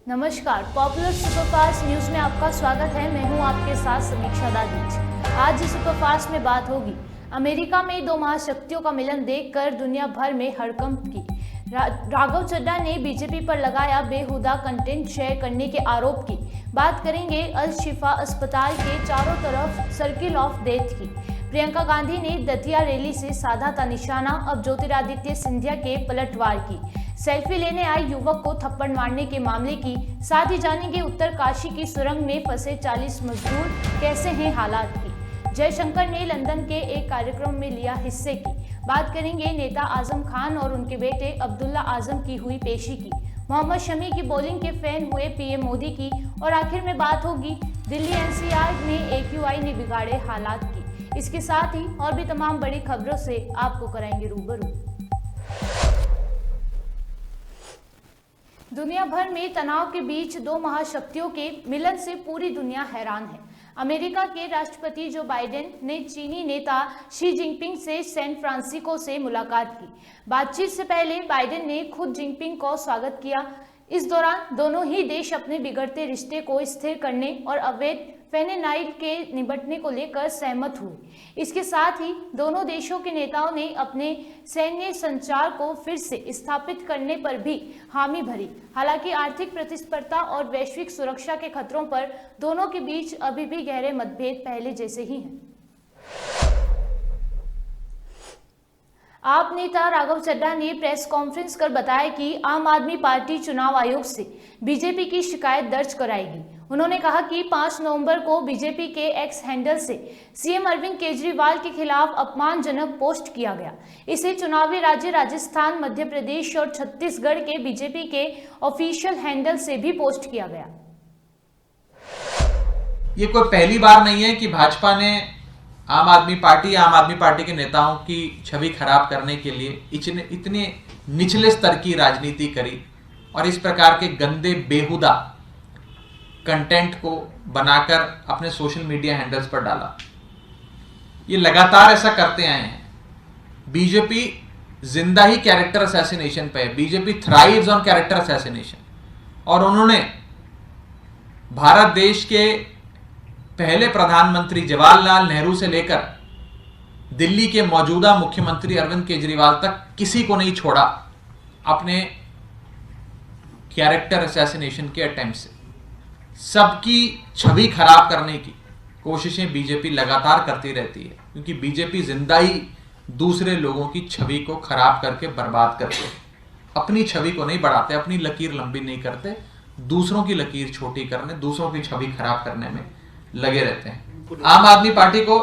नमस्कार, popular superfast news में आपका स्वागत है। मैं हूं आपके साथ समीक्षा दादीज। आज इस सुपरफास्ट में बात होगी अमेरिका में दो महाशक्तियों का मिलन देखकर दुनिया भर में हड़कंप की। राघव चड्ढा ने बीजेपी पर लगाया बेहुदा कंटेंट शेयर करने के आरोप की। बात करेंगे अल शिफा अस्पताल के चारों तरफ सर्किल ऑफ डेथ की। प्रियंका गांधी ने दतिया रैली से साधा था निशाना, अब ज्योतिरादित्य सिंधिया के पलटवार की। सेल्फी लेने आए युवक को थप्पड़ मारने के मामले की। साथ ही जानेंगे उत्तरकाशी की सुरंग में फंसे 40 मजदूर कैसे हैं हालात की। जयशंकर ने लंदन के एक कार्यक्रम में लिया हिस्से की। बात करेंगे नेता आजम खान और उनके बेटे अब्दुल्ला आजम की हुई पेशी की। मोहम्मद शमी की बॉलिंग के फैन हुए पीएम मोदी की। और आखिर में बात होगी दिल्ली एनसीआर में AQI ने बिगाड़े हालात की। इसके साथ ही और भी तमाम बड़ी खबरों से आपको कराएंगे रूबरू। दुनिया भर में तनाव के बीच दो महाशक्तियों के मिलन से पूरी दुनिया हैरान है। अमेरिका के राष्ट्रपति जो बाइडेन ने चीनी नेता शी जिनपिंग से सैन फ्रांसिस्को से मुलाकात की। बातचीत से पहले बाइडेन ने खुद जिनपिंग को स्वागत किया। इस दौरान दोनों ही देश अपने बिगड़ते रिश्ते को स्थिर करने और अवैध फेनेनाइल के निपटने को लेकर सहमत हुए। इसके साथ ही दोनों देशों के नेताओं ने अपने सैन्य संचार को फिर से स्थापित करने पर भी हामी भरी। हालांकि आर्थिक प्रतिस्पर्धा और वैश्विक सुरक्षा के खतरों पर दोनों के बीच अभी भी गहरे मतभेद पहले जैसे ही हैं। आप नेता राघव चड्ढा ने प्रेस कॉन्फ्रेंस कर बताया कि आम आदमी पार्टी चुनाव आयोग से बीजेपी की शिकायत दर्ज कराएगी। उन्होंने कहा कि 5 नवंबर को बीजेपी के एक्स हैंडल से सीएम अरविंद केजरीवाल के खिलाफ अपमानजनक पोस्ट किया गया। इसे चुनावी राज्य राजस्थान, मध्य प्रदेश और छत्तीसगढ़ के बीजेपी के ऑफिशियल हैंडल से भी पोस्ट किया गया। ये कोई पहली बार नहीं है कि भाजपा ने आम आदमी पार्टी के नेताओं की छवि खराब करने के लिए इतने निचले स्तर की राजनीति करी और इस प्रकार के गंदे बेहुदा कंटेंट को बनाकर अपने सोशल मीडिया हैंडल्स पर डाला। ये लगातार ऐसा करते आए हैं। बीजेपी जिंदा ही कैरेक्टर असैसिनेशन पे है। BJP thrives on character assassination. और उन्होंने भारत देश के पहले प्रधानमंत्री जवाहरलाल नेहरू से लेकर दिल्ली के मौजूदा मुख्यमंत्री अरविंद केजरीवाल तक किसी को नहीं छोड़ा अपने कैरेक्टर असैसिनेशन के अटेम्प्ट से। सबकी छवि खराब करने की कोशिशें बीजेपी लगातार करती रहती है, क्योंकि बीजेपी जिंदा ही दूसरे लोगों की छवि को खराब करके बर्बाद करते हैं। अपनी छवि को नहीं बढ़ाते, अपनी लकीर लंबी नहीं करते, दूसरों की लकीर छोटी करने, दूसरों की छवि खराब करने में लगे रहते हैं। आम आदमी पार्टी को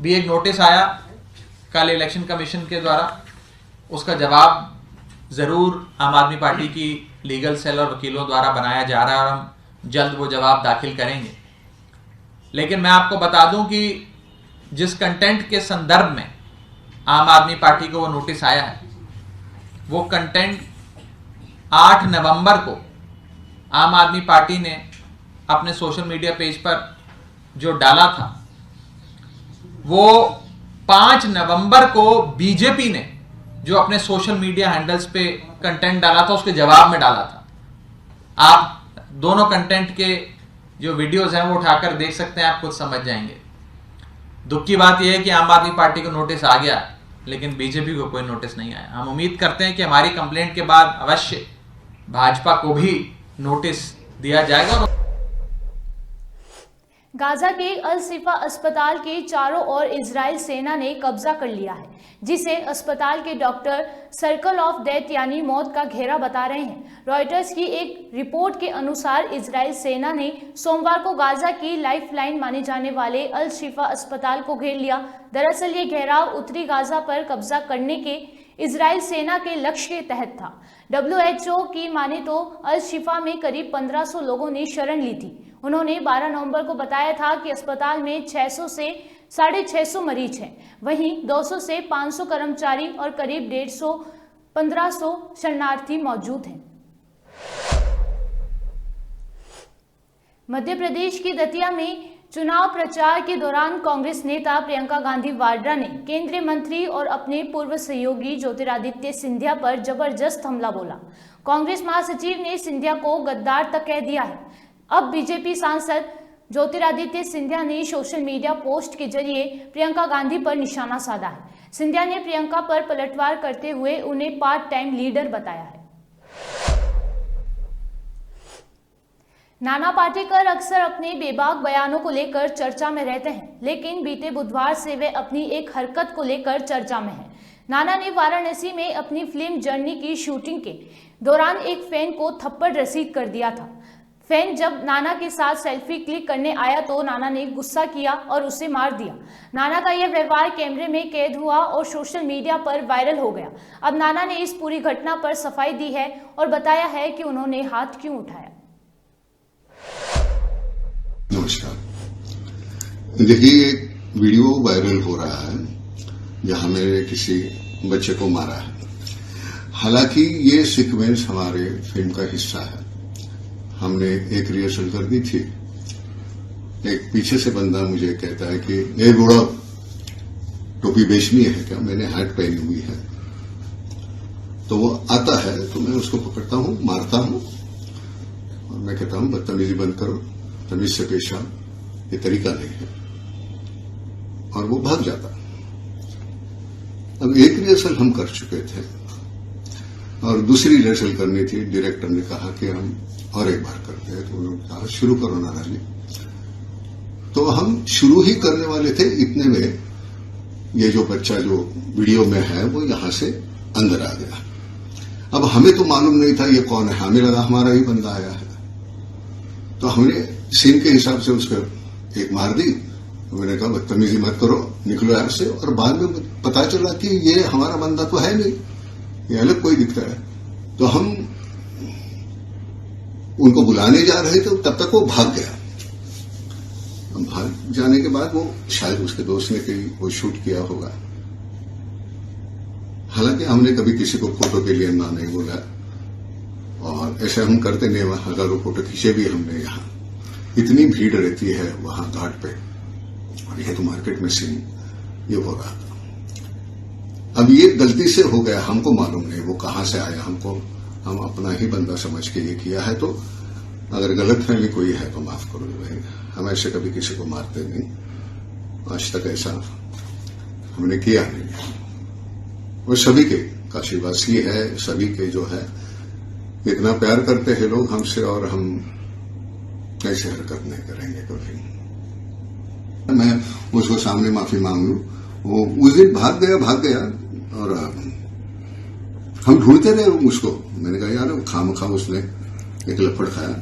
भी एक नोटिस आया कल इलेक्शन कमीशन के द्वारा। उसका जवाब जरूर आम आदमी पार्टी की लीगल सेल और वकीलों द्वारा बनाया जा रहा है और हम जल्द वो जवाब दाखिल करेंगे। लेकिन मैं आपको बता दूं कि जिस कंटेंट के संदर्भ में आम आदमी पार्टी को वो नोटिस आया है, वो कंटेंट 8 नवंबर को आम आदमी पार्टी ने अपने सोशल मीडिया पेज पर जो डाला था, वो 5 नवंबर को बीजेपी ने जो अपने सोशल मीडिया हैंडल्स पे कंटेंट डाला था उसके जवाब में डाला था। आप दोनों कंटेंट के जो वीडियोस हैं वो उठाकर देख सकते हैं, आप खुद समझ जाएंगे। दुख की बात यह है कि आम आदमी पार्टी को नोटिस आ गया, लेकिन बीजेपी को कोई नोटिस नहीं आया। हम उम्मीद करते हैं कि हमारी कंप्लेंट के बाद अवश्य भाजपा को भी नोटिस दिया जाएगा। गाजा के अल शिफा अस्पताल के चारों ओर इजराइल सेना ने कब्जा कर लिया है, जिसे अस्पताल के डॉक्टर सर्कल ऑफ डेथ यानी मौत का घेरा बता रहे हैं। रॉयटर्स की एक रिपोर्ट के अनुसार इजराइल सेना ने सोमवार को गाजा की लाइफलाइन माने जाने वाले अल शिफा अस्पताल को घेर लिया। दरअसल ये घेराव उत्तरी गाजा पर कब्जा करने के इजराइल सेना के लक्ष्य के तहत था। WHO की माने तो अल शिफा में करीब 1500 लोगों ने शरण ली थी। उन्होंने 12 नवंबर को बताया था कि अस्पताल में 600 से 650 मरीज हैं। वहीं 200 से 500 कर्मचारी और करीब 1500 शरणार्थी मौजूद हैं। मध्य प्रदेश की दतिया में चुनाव प्रचार के दौरान कांग्रेस नेता प्रियंका गांधी वाड्रा ने केंद्रीय मंत्री और अपने पूर्व सहयोगी ज्योतिरादित्य सिंधिया पर जबरदस्त हमला बोला। कांग्रेस महासचिव ने सिंधिया को गद्दार तक कह दिया है। अब बीजेपी सांसद ज्योतिरादित्य सिंधिया ने सोशल मीडिया पोस्ट के जरिए प्रियंका गांधी पर निशाना साधा है। सिंधिया ने प्रियंका पर पलटवार करते हुए उन्हें पार्ट टाइम लीडर बताया है। नाना पाटेकर अक्सर अपने बेबाक बयानों को लेकर चर्चा में रहते हैं, लेकिन बीते बुधवार से वे अपनी एक हरकत को लेकर चर्चा में हैं। नाना ने वाराणसी में अपनी फिल्म जर्नी की शूटिंग के दौरान एक फैन को थप्पड़ रसीद कर दिया था। फैन जब नाना के साथ सेल्फी क्लिक करने आया तो नाना ने गुस्सा किया और उसे मार दिया। नाना का यह व्यवहार कैमरे में कैद हुआ और सोशल मीडिया पर वायरल हो गया। अब नाना ने इस पूरी घटना पर सफाई दी है और बताया है कि उन्होंने हाथ क्यों उठाया। नमस्कार। देखिए, एक वीडियो वायरल हो रहा है जहां मेरे किसी बच्चे को मारा है। हालांकि ये सीक्वेंस हमारे फिल्म का हिस्सा है। हमने एक रिहर्सल कर दी थी। एक पीछे से बंदा मुझे कहता है कि ए बूढ़ा, टोपी बेचनी है क्या? मैंने हैट पहनी हुई है। तो वो आता है तो मैं उसको पकड़ता हूं, मारता हूं और मैं कहता हूं बदतमीजी बंद करो, तमीज से पेश आओ, ये तरीका नहीं है, और वो भाग जाता। अब एक रिहर्सल हम कर चुके थे और दूसरी रिहर्सल करनी थी। डायरेक्टर ने कहा कि हम और एक बार करते हैं, तो उन्होंने कहा शुरू करो नाना जी। तो हम शुरू ही करने वाले थे, इतने में ये जो बच्चा जो वीडियो में है वो यहां से अंदर आ गया। अब हमें तो मालूम नहीं था ये कौन है, हमें लगा हमारा ही बंदा आया है। तो हमने सीन के हिसाब से उसको एक मार दी। मैंने कहा बदतमीजी मत करो, निकलो यहां से। और बाद में पता चला कि ये हमारा बंदा तो है नहीं, ये अलग कोई दिखता है। तो हम उनको बुलाने जा रहे थे, तब तक वो भाग गया। भाग जाने के बाद वो शायद उसके दोस्त ने कहीं वो शूट किया होगा। हालांकि हमने कभी किसी को फोटो के लिए ना नहीं बोला, और ऐसा हम करते नहीं। हजारों फोटो खींचे भी हमने। यहाँ इतनी भीड़ रहती है वहां घाट पे, और यह तो मार्केट में सीन ये हो रहा था। अब ये गलती से हो गया, हमको मालूम नहीं वो कहां से आया। हम अपना ही बंदा समझ के ये किया है। तो अगर गलतफहमी कोई है तो माफ करो भाई, हम ऐसे कभी किसी को मारते नहीं, आज तक ऐसा हमने किया नहीं। वो सभी के काशीवासी है, सभी के जो है इतना प्यार करते हैं लोग हमसे, और हम ऐसे हरकत नहीं करेंगे कभी। मैं उसको सामने माफी मांग लूं। वो उस दिन भाग गया और हम ढूंढते रहे उसको। मैंने कहा यार खामखा उसने एक लफड़ खाया,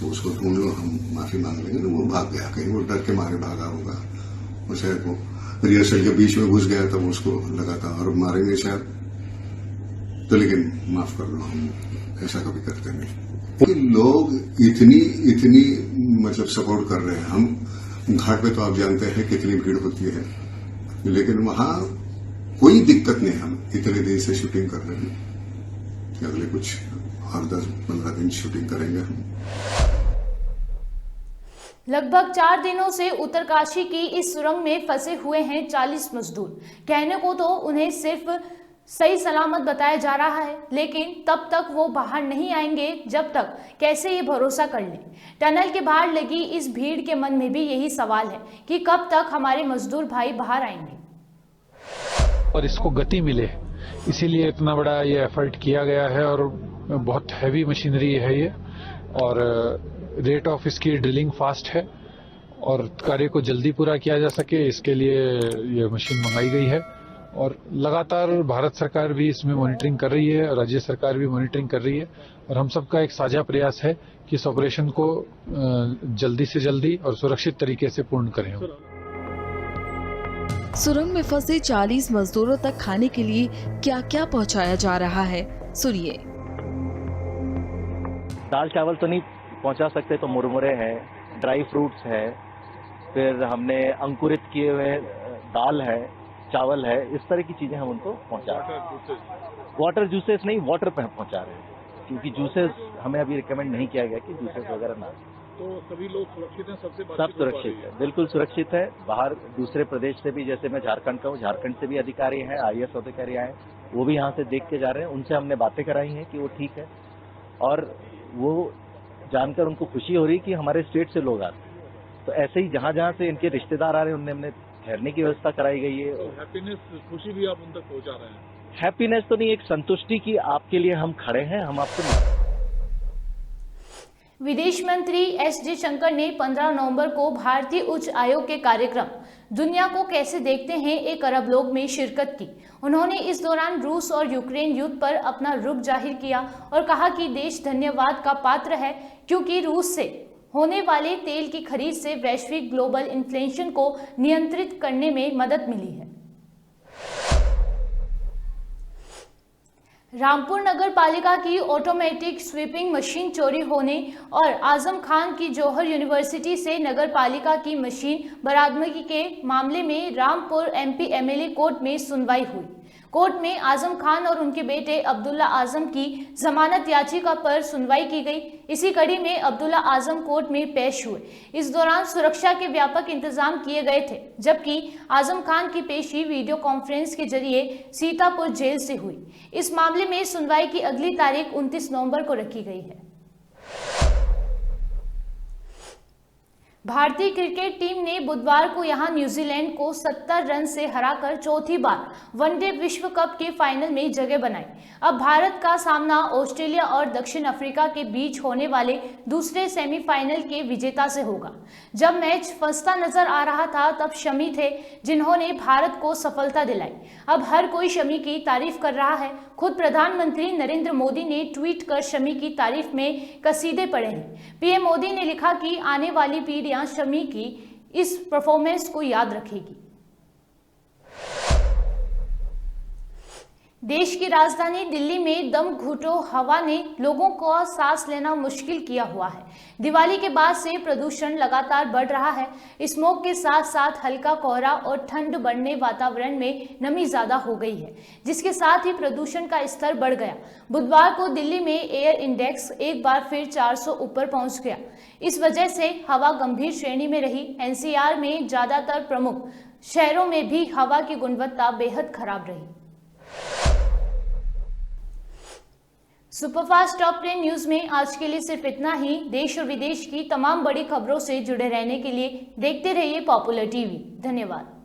तो उसको ढूंढ लो, हम माफी मांग लेंगे। तो वो भाग गया, कहीं वो डर के मारे भागा होगा। वो शायद वो रिहर्सल के बीच में घुस गया, तब उसको लगा था और मारेंगे शायद। तो लेकिन माफ कर लो, हम ऐसा कभी करते नहीं। लोग इतनी मतलब सपोर्ट कर रहे हैं। हम घाट पे तो आप जानते हैं कितनी भीड़ होती है, लेकिन वहां कोई दिक्कत नहीं। हम इतने दिन से शूटिंग कर रहे हैं, अगले कुछ और 10-15 दिन शूटिंग करेंगे हम। लगभग 4 दिनों से उत्तरकाशी की इस सुरंग में फंसे हुए हैं 40 मजदूर। कहने को तो उन्हें सिर्फ सही सलामत बताया जा रहा है, लेकिन तब तक वो बाहर नहीं आएंगे जब तक कैसे ये भरोसा कर लें। टनल के बाहर लगी इस भीड़ के मन में भी यही सवाल है कि कब तक हमारे मजदूर भाई बाहर आएंगे और इसको गति मिले, इसीलिए इतना बड़ा ये एफर्ट किया गया है। और बहुत हैवी मशीनरी है ये, और रेट ऑफ इसकी ड्रिलिंग फास्ट है, और कार्य को जल्दी पूरा किया जा सके इसके लिए ये मशीन मंगाई गई है। और लगातार भारत सरकार भी इसमें मॉनिटरिंग कर रही है, राज्य सरकार भी मॉनिटरिंग कर रही है, और हम सबका एक साझा प्रयास है कि इस ऑपरेशन को जल्दी से जल्दी और सुरक्षित तरीके से पूर्ण करें। सुरंग में फंसे 40 मजदूरों तक खाने के लिए क्या क्या पहुंचाया जा रहा है, सुनिए। दाल चावल तो नहीं पहुंचा सकते, तो मुरमुरे हैं, ड्राई फ्रूट्स है, फिर हमने अंकुरित किए हुए दाल है, चावल है, इस तरह की चीजें हम उनको पहुंचा रहे हैं। वाटर जूसेस नहीं, वाटर पे पहुंचा रहे हैं, क्योंकि जूसेस हमें अभी रिकमेंड नहीं किया गया कि जूसेस वगैरह ना। तो सभी लोग सुरक्षित हैं? सब सुरक्षित है, बिल्कुल सुरक्षित है। बाहर दूसरे प्रदेश से भी, जैसे मैं झारखंड का हूँ, झारखंड से भी अधिकारी हैं, IAS अधिकारी आए, वो भी यहाँ से देख के जा रहे हैं। उनसे हमने बातें कराई हैं कि वो ठीक है, और वो जानकर उनको खुशी हो रही कि हमारे स्टेट से लोग आते हैं। तो ऐसे ही जहाँ जहाँ से इनके रिश्तेदार आ रहे हैं उनने हमने ठहरने की व्यवस्था कराई गई है। हैप्पीनेस, खुशी भी आप उन तक पहुँचा रहे हैं? हैप्पीनेस तो नहीं, एक संतुष्टि की आपके लिए हम खड़े हैं, हम आपको। विदेश मंत्री एस जयशंकर ने 15 नवंबर को भारतीय उच्च आयोग के कार्यक्रम दुनिया को कैसे देखते हैं एक अरब लोग में शिरकत की। उन्होंने इस दौरान रूस और यूक्रेन युद्ध पर अपना रुख जाहिर किया और कहा कि देश धन्यवाद का पात्र है क्योंकि रूस से होने वाले तेल की खरीद से वैश्विक ग्लोबल इन्फ्लेशन को नियंत्रित करने में मदद मिली है। रामपुर नगर पालिका की ऑटोमेटिक स्वीपिंग मशीन चोरी होने और आजम खान की जौहर यूनिवर्सिटी से नगर पालिका की मशीन बरामदगी के मामले में रामपुर एमपी एमएलए कोर्ट में सुनवाई हुई। कोर्ट में आजम खान और उनके बेटे अब्दुल्ला आजम की जमानत याचिका पर सुनवाई की गई। इसी कड़ी में अब्दुल्ला आजम कोर्ट में पेश हुए। इस दौरान सुरक्षा के व्यापक इंतजाम किए गए थे, जबकि आजम खान की पेशी वीडियो कॉन्फ्रेंस के जरिए सीतापुर जेल से हुई। इस मामले में सुनवाई की अगली तारीख 29 नवंबर को रखी गई है। भारतीय क्रिकेट टीम ने बुधवार को यहां न्यूजीलैंड को 70 रन से हराकर चौथी बार वनडे विश्व कप के फाइनल में जगह बनाई। अब भारत का सामना ऑस्ट्रेलिया और दक्षिण अफ्रीका के बीच होने वाले दूसरे सेमीफाइनल के विजेता से होगा। जब मैच फंसता नजर आ रहा था तब शमी थे जिन्होंने भारत को सफलता दिलाई। अब हर कोई शमी की तारीफ कर रहा है। खुद प्रधानमंत्री नरेंद्र मोदी ने ट्वीट कर शमी की तारीफ में कसीदे पढ़े हैं। पीएम मोदी ने लिखा कि आने वाली पीढ़ियां शमी की इस परफॉर्मेंस को याद रखेगी। देश की राजधानी दिल्ली में दम घुटो हवा ने लोगों को सांस लेना मुश्किल किया हुआ है। दिवाली के बाद से प्रदूषण लगातार बढ़ रहा है। स्मोक के साथ साथ हल्का कोहरा और ठंड बढ़ने वातावरण में नमी ज्यादा हो गई है, जिसके साथ ही प्रदूषण का स्तर बढ़ गया। बुधवार को दिल्ली में एयर इंडेक्स एक बार फिर 400 ऊपर पहुंच गया। इस वजह से हवा गंभीर श्रेणी में रही। एनसीआर में ज्यादातर प्रमुख शहरों में भी हवा की गुणवत्ता बेहद खराब रही। सुपरफास्ट टॉप 10 न्यूज में आज के लिए सिर्फ इतना ही। देश और विदेश की तमाम बड़ी खबरों से जुड़े रहने के लिए देखते रहिए पॉपुलर टीवी। धन्यवाद।